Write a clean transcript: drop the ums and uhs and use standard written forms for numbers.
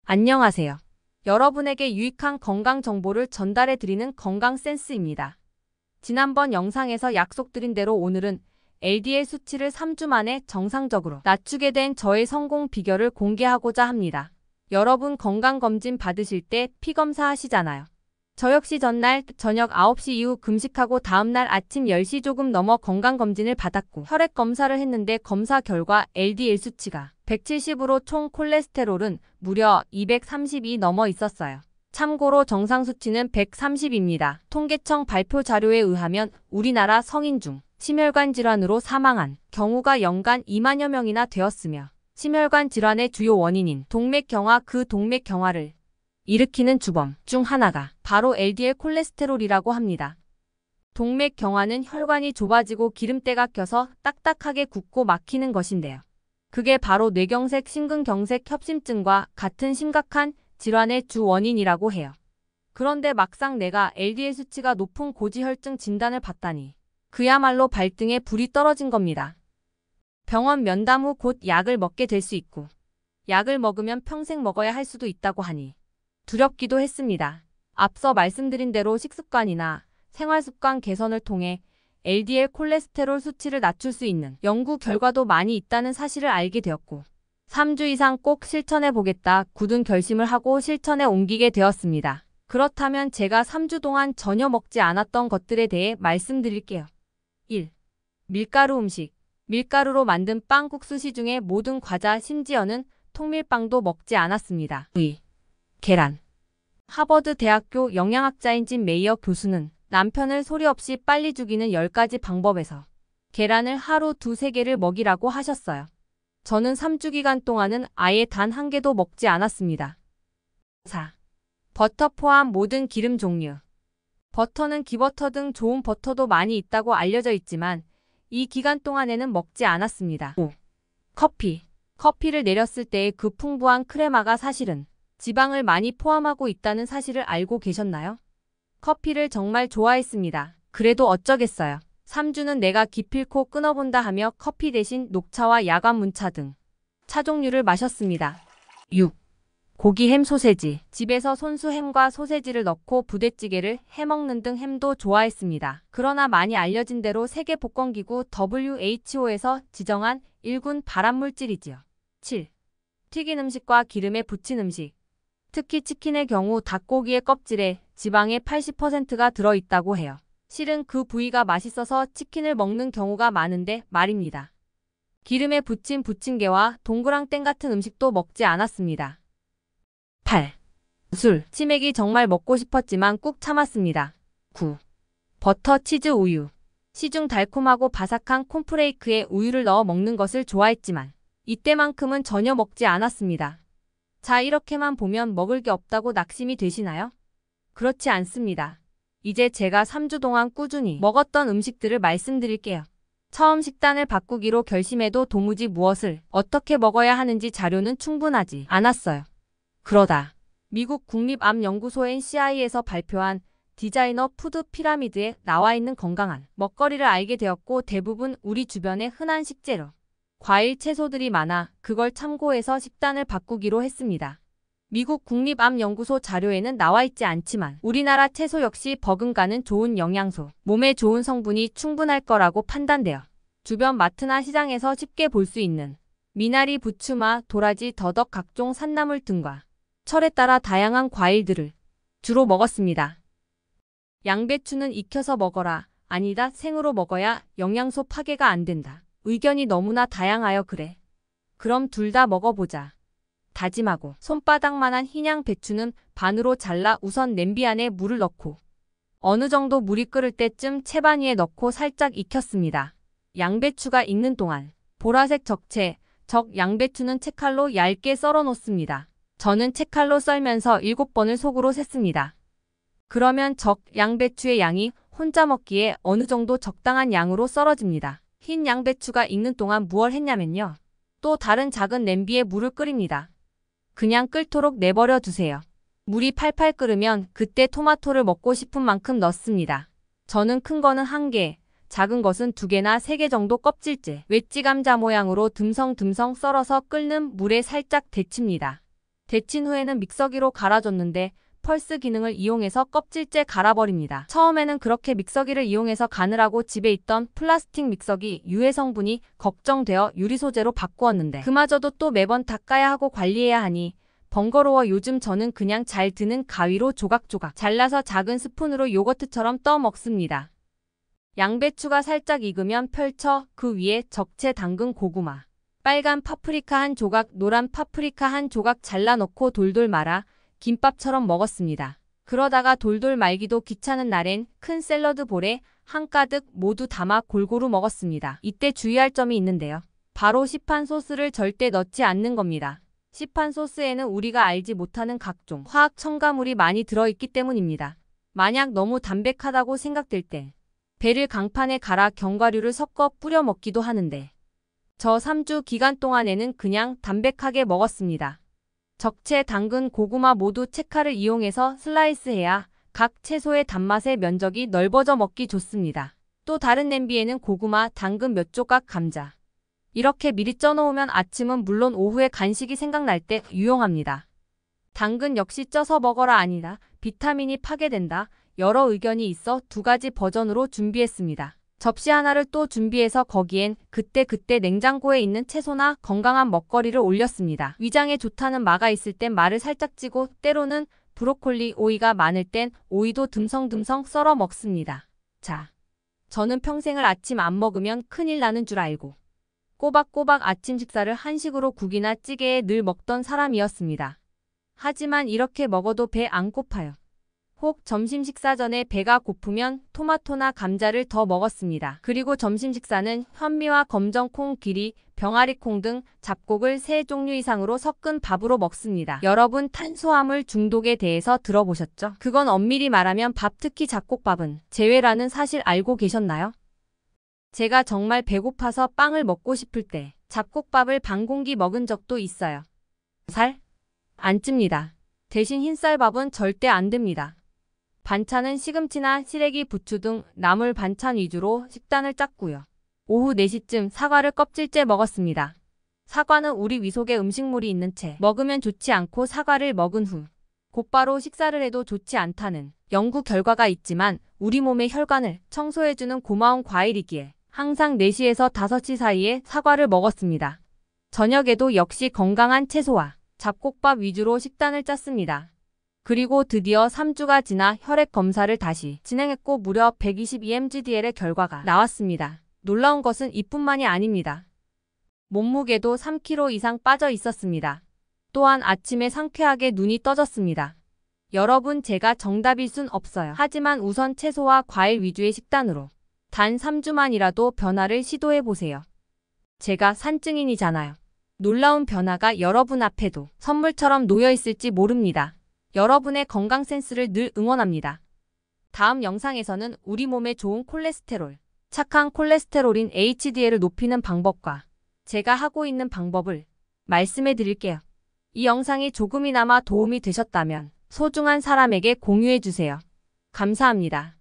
안녕하세요. 여러분에게 유익한 건강 정보를 전달해 드리는 건강 센스입니다. 지난번 영상에서 약속드린 대로 오늘은 LDL 수치를 3주 만에 정상적으로 낮추게 된 저의 성공 비결을 공개하고자 합니다. 여러분 건강검진 받으실 때 피검사 하시잖아요. 저 역시 전날 저녁 9시 이후 금식하고 다음날 아침 10시 조금 넘어 건강검진을 받았고 혈액 검사를 했는데 검사 결과 LDL 수치가 170으로 총 콜레스테롤은 무려 230이 넘어 있었어요. 참고로 정상 수치는 130입니다. 통계청 발표 자료에 의하면 우리나라 성인 중 심혈관 질환으로 사망한 경우가 연간 2만여 명이나 되었으며 심혈관 질환의 주요 원인인 동맥경화 그 동맥경화를 일으키는 주범 중 하나가 바로 LDL 콜레스테롤이라고 합니다. 동맥경화는 혈관이 좁아지고 기름때가 껴서 딱딱하게 굳고 막히는 것인데요. 그게 바로 뇌경색, 심근경색, 협심증과 같은 심각한 질환의 주 원인이라고 해요. 그런데 막상 내가 LDL 수치가 높은 고지혈증 진단을 받다니 그야말로 발등에 불이 떨어진 겁니다. 병원 면담 후 곧 약을 먹게 될 수 있고 약을 먹으면 평생 먹어야 할 수도 있다고 하니 두렵기도 했습니다. 앞서 말씀드린 대로 식습관이나 생활습관 개선을 통해 LDL 콜레스테롤 수치를 낮출 수 있는 연구 결과도 많이 있다는 사실을 알게 되었고 3주 이상 꼭 실천해 보겠다 굳은 결심을 하고 실천에 옮기게 되었습니다. 그렇다면 제가 3주 동안 전혀 먹지 않았던 것들에 대해 말씀드릴게요. 1. 밀가루 음식. 밀가루로 만든 빵, 국수, 시중에 모든 과자, 심지어는 통밀빵도 먹지 않았습니다. 2. 계란. 하버드 대학교 영양학자인 진 메이어 교수는 남편을 소리 없이 빨리 죽이는 10가지 방법에서 계란을 하루 2~3개를 먹이라고 하셨어요. 저는 3주 기간 동안은 아예 단 1개도 먹지 않았습니다. 4. 버터 포함 모든 기름 종류. 버터는 기버터 등 좋은 버터도 많이 있다고 알려져 있지만 이 기간 동안에는 먹지 않았습니다. 5. 커피. 커피를 내렸을 때의 그 풍부한 크레마가 사실은 지방을 많이 포함하고 있다는 사실을 알고 계셨나요? 커피를 정말 좋아했습니다. 그래도 어쩌겠어요. 3주는 내가 기필코 끊어본다 하며 커피 대신 녹차와 야간 문차 등 차 종류를 마셨습니다. 6. 고기, 햄, 소세지. 집에서 손수 햄과 소세지를 넣고 부대찌개를 해먹는 등 햄도 좋아했습니다. 그러나 많이 알려진 대로 세계복권기구 WHO에서 지정한 1군 발암물질이지요. 7. 튀긴 음식과 기름에 부친 음식. 특히 치킨의 경우 닭고기의 껍질에 지방의 80%가 들어있다고 해요. 실은 그 부위가 맛있어서 치킨을 먹는 경우가 많은데 말입니다. 기름에 부친 부침개와 동그랑땡 같은 음식도 먹지 않았습니다. 8. 술. 치맥이 정말 먹고 싶었지만 꾹 참았습니다. 9. 버터, 치즈, 우유. 시중 달콤하고 바삭한 콘프레이크에 우유를 넣어 먹는 것을 좋아했지만 이때만큼은 전혀 먹지 않았습니다. 자, 이렇게만 보면 먹을 게 없다고 낙심이 되시나요? 그렇지 않습니다. 이제 제가 3주 동안 꾸준히 먹었던 음식들을 말씀드릴게요. 처음 식단을 바꾸기로 결심해도 도무지 무엇을 어떻게 먹어야 하는지 자료는 충분하지 않았어요. 그러다 미국 국립암연구소 NCI에서 발표한 디자이너 푸드 피라미드에 나와 있는 건강한 먹거리를 알게 되었고 대부분 우리 주변의 흔한 식재료, 과일, 채소들이 많아 그걸 참고해서 식단을 바꾸기로 했습니다. 미국 국립암연구소 자료에는 나와 있지 않지만 우리나라 채소 역시 버금가는 좋은 영양소, 몸에 좋은 성분이 충분할 거라고 판단되어 주변 마트나 시장에서 쉽게 볼 수 있는 미나리, 부추마, 도라지, 더덕, 각종 산나물 등과 철에 따라 다양한 과일들을 주로 먹었습니다. 양배추는 익혀서 먹어라. 아니다, 생으로 먹어야 영양소 파괴가 안 된다. 의견이 너무나 다양하여 그래. 그럼 둘 다 먹어보자. 다짐하고 손바닥만한 흰 양배추는 반으로 잘라 우선 냄비 안에 물을 넣고 어느 정도 물이 끓을 때쯤 채반 위에 넣고 살짝 익혔습니다. 양배추가 익는 동안 보라색 적채, 적 양배추는 채칼로 얇게 썰어 놓습니다. 저는 채칼로 썰면서 7번을 속으로 셌습니다. 그러면 적 양배추의 양이 혼자 먹기에 어느 정도 적당한 양으로 썰어집니다. 흰 양배추가 익는 동안 무얼 했냐면요. 또 다른 작은 냄비에 물을 끓입니다. 그냥 끓도록 내버려 두세요. 물이 팔팔 끓으면 그때 토마토를 먹고 싶은 만큼 넣습니다. 저는 큰 거는 1개, 작은 것은 2개나 3개 정도 껍질째 웨지 감자 모양으로 듬성듬성 썰어서 끓는 물에 살짝 데칩니다. 데친 후에는 믹서기로 갈아줬는데 펄스 기능을 이용해서 껍질째 갈아버립니다. 처음에는 그렇게 믹서기를 이용해서 가느라고 집에 있던 플라스틱 믹서기 유해 성분이 걱정되어 유리 소재로 바꾸었는데 그마저도 또 매번 닦아야 하고 관리해야 하니 번거로워 요즘 저는 그냥 잘 드는 가위로 조각조각 잘라서 작은 스푼으로 요거트처럼 떠 먹습니다. 양배추가 살짝 익으면 펼쳐 그 위에 적채 담근 고구마, 빨간 파프리카 한 조각, 노란 파프리카 한 조각 잘라 넣고 돌돌 말아 김밥처럼 먹었습니다. 그러다가 돌돌 말기도 귀찮은 날엔 큰 샐러드 볼에 한가득 모두 담아 골고루 먹었습니다. 이때 주의할 점이 있는데요. 바로 시판 소스를 절대 넣지 않는 겁니다. 시판 소스에는 우리가 알지 못하는 각종 화학 첨가물이 많이 들어있기 때문입니다. 만약 너무 담백하다고 생각될 때 배를 강판에 갈아 견과류를 섞어 뿌려 먹기도 하는데 저 3주 기간 동안에는 그냥 담백하게 먹었습니다. 적채, 당근, 고구마 모두 채칼을 이용해서 슬라이스해야 각 채소의 단맛의 면적이 넓어져 먹기 좋습니다. 또 다른 냄비에는 고구마, 당근 몇 조각, 감자 이렇게 미리 쪄놓으면 아침은 물론 오후에 간식이 생각날 때 유용합니다. 당근 역시 쪄서 먹어라 아니라 비타민이 파괴된다. 여러 의견이 있어 2가지 버전으로 준비했습니다. 접시 하나를 또 준비해서 거기엔 그때그때 냉장고에 있는 채소나 건강한 먹거리를 올렸습니다. 위장에 좋다는 마가 있을 땐 마를 살짝 찌고 때로는 브로콜리, 오이가 많을 땐 오이도 듬성듬성 썰어 먹습니다. 자, 저는 평생을 아침 안 먹으면 큰일 나는 줄 알고 꼬박꼬박 아침 식사를 한식으로 국이나 찌개에 늘 먹던 사람이었습니다. 하지만 이렇게 먹어도 배 안 고파요. 혹 점심 식사 전에 배가 고프면 토마토나 감자를 더 먹었습니다. 그리고 점심 식사는 현미와 검정콩, 귀리, 병아리콩 등 잡곡을 3종류 이상으로 섞은 밥으로 먹습니다. 여러분 탄수화물 중독에 대해서 들어보셨죠? 그건 엄밀히 말하면 밥, 특히 잡곡밥은 제외라는 사실 알고 계셨나요? 제가 정말 배고파서 빵을 먹고 싶을 때 잡곡밥을 반 공기 먹은 적도 있어요. 살? 안 찝니다. 대신 흰쌀밥은 절대 안 됩니다. 반찬은 시금치나 시래기, 부추 등 나물 반찬 위주로 식단을 짰고요. 오후 4시쯤 사과를 껍질째 먹었습니다. 사과는 우리 위 속에 음식물이 있는 채 먹으면 좋지 않고 사과를 먹은 후 곧바로 식사를 해도 좋지 않다는 연구 결과가 있지만 우리 몸의 혈관을 청소해주는 고마운 과일이기에 항상 4시에서 5시 사이에 사과를 먹었습니다. 저녁에도 역시 건강한 채소와 잡곡밥 위주로 식단을 짰습니다. 그리고 드디어 3주가 지나 혈액 검사를 다시 진행했고 무려 122mgdl의 결과가 나왔습니다. 놀라운 것은 이뿐만이 아닙니다. 몸무게도 3kg 이상 빠져 있었습니다. 또한 아침에 상쾌하게 눈이 떠졌습니다. 여러분 제가 정답일 순 없어요. 하지만 우선 채소와 과일 위주의 식단으로 단 3주만이라도 변화를 시도해보세요. 제가 산증인이잖아요. 놀라운 변화가 여러분 앞에도 선물처럼 놓여있을지 모릅니다. 여러분의 건강 센스를 늘 응원합니다. 다음 영상에서는 우리 몸에 좋은 콜레스테롤, 착한 콜레스테롤인 HDL을 높이는 방법과 제가 하고 있는 방법을 말씀해 드릴게요. 이 영상이 조금이나마 도움이 되셨다면 소중한 사람에게 공유해 주세요. 감사합니다.